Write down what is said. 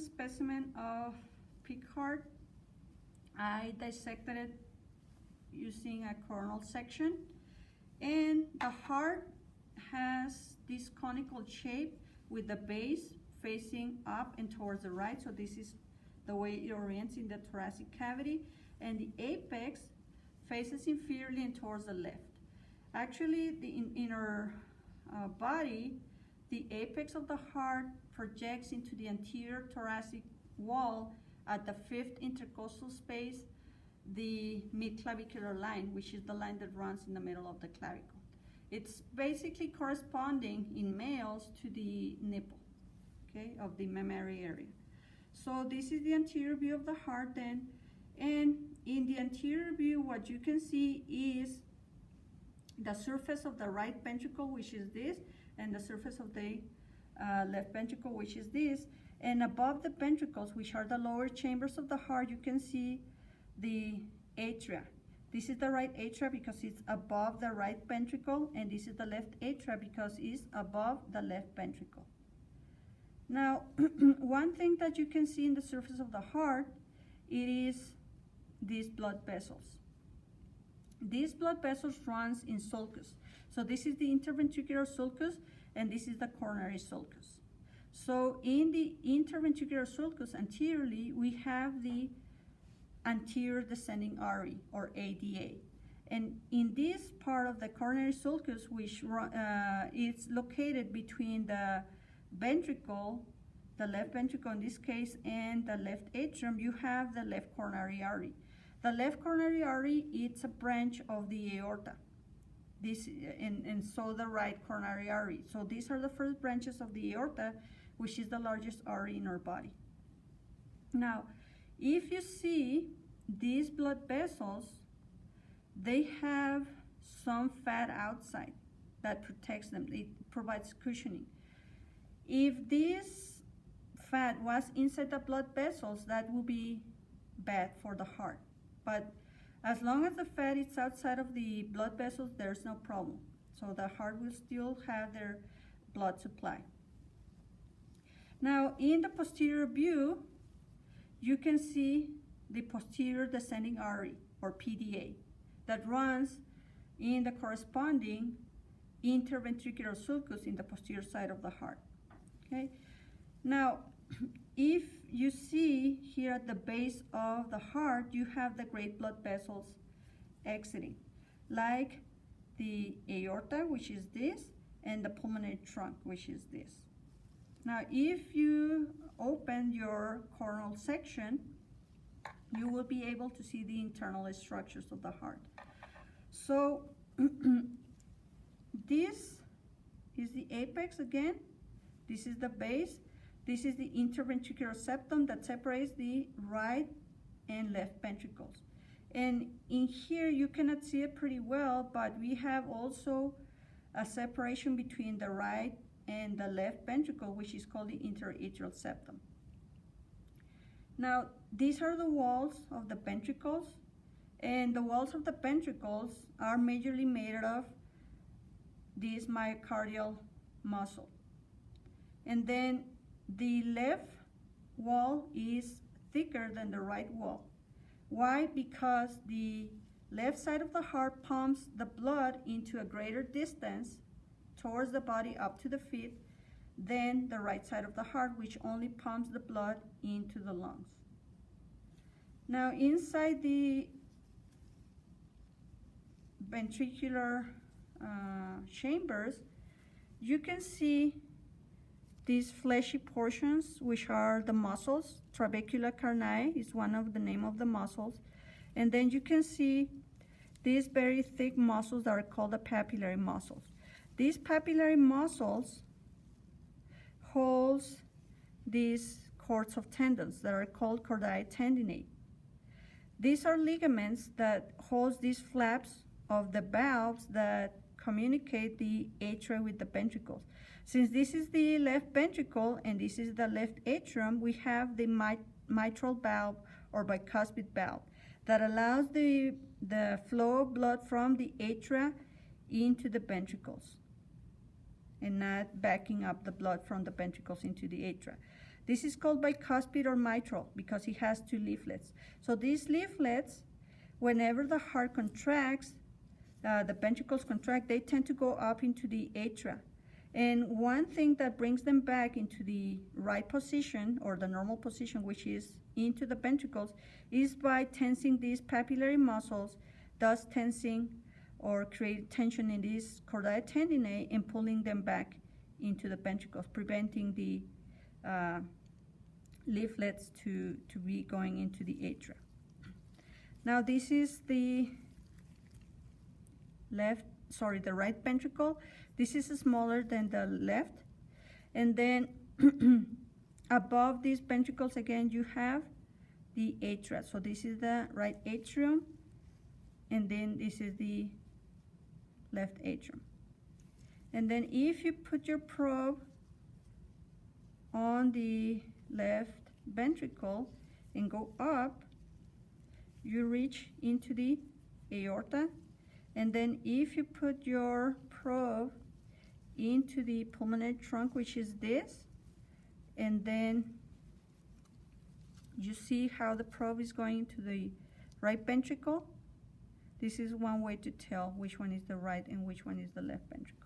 specimen of pig heart. I dissected it using a coronal section, and the heart has this conical shape with the base facing up and towards the right. So this is the way it orients in the thoracic cavity, and the apex faces inferiorly and towards the left. Actually, in our body, the apex of the heart projects into the anterior thoracic wall at the 5th intercostal space, the mid-clavicular line, which is the line that runs in the middle of the clavicle. It's basically corresponding in males to the nipple, okay, of the mammary area. So this is the anterior view of the heart then, and in the anterior view, what you can see is the surface of the right ventricle, which is this, and the surface of the left ventricle, which is this. And above the ventricles, which are the lower chambers of the heart, you can see the atria. This is the right atria because it's above the right ventricle, and this is the left atria because it's above the left ventricle. Now, one thing that you can see in the surface of the heart, it is these blood vessels. These blood vessels runs in sulcus. So this is the interventricular sulcus, and this is the coronary sulcus. So in the interventricular sulcus anteriorly, we have the anterior descending artery, or ADA. And in this part of the coronary sulcus, which is located between the ventricle, the left ventricle in this case, and the left atrium, you have the left coronary artery. The left coronary artery, it's a branch of the aorta. And so the right coronary artery. So these are the first branches of the aorta, which is the largest artery in our body. Now, if you see these blood vessels, they have some fat outside that protects them. It provides cushioning. If this fat was inside the blood vessels, that would be bad for the heart. But as long as the fat is outside of the blood vessels, there's no problem. So the heart will still have their blood supply. Now, in the posterior view, you can see the posterior descending artery, or PDA, that runs in the corresponding interventricular sulcus in the posterior side of the heart. Okay? Now, if you see here at the base of the heart, you have the great blood vessels exiting, like the aorta, which is this, and the pulmonary trunk, which is this. Now, if you open your coronal section, you will be able to see the internal structures of the heart. So this is the apex again. This is the base. This is the interventricular septum that separates the right and left ventricles. And in here, you cannot see it pretty well, but we have also a separation between the right and the left ventricle, which is called the interatrial septum. Now, these are the walls of the ventricles, and the walls of the ventricles are majorly made of this myocardial muscle. And then the left wall is thicker than the right wall. Why? Because the left side of the heart pumps the blood into a greater distance towards the body up to the feet than the right side of the heart, which only pumps the blood into the lungs. Now, inside the ventricular chambers, you can see these fleshy portions, which are the muscles. Trabecula carni is one of the name of the muscles. And then you can see these very thick muscles that are called the papillary muscles. These papillary muscles holds these cords of tendons that are called chordae tendinae. These are ligaments that hold these flaps of the valves that communicate the atria with the ventricles. Since this is the left ventricle and this is the left atrium, we have the mitral valve or bicuspid valve that allows the flow of blood from the atria into the ventricles and not backing up the blood from the ventricles into the atria. This is called bicuspid or mitral because it has two leaflets. So these leaflets, whenever the heart contracts, the ventricles contract, they tend to go up into the atria. And one thing that brings them back into the right position, or the normal position, which is into the ventricles, is by tensing these papillary muscles, thus tensing or create tension in these chordae tendineae and pulling them back into the ventricles, preventing the leaflets to be going into the atria. Now this is the right ventricle. This is smaller than the left. And then above these ventricles, again, you have the atria. So this is the right atrium, and then this is the left atrium. And then if you put your probe on the left ventricle and go up, you reach into the aorta. And then if you put your probe into the pulmonary trunk, which is this, and then you see how the probe is going to the right ventricle. This is one way to tell which one is the right and which one is the left ventricle.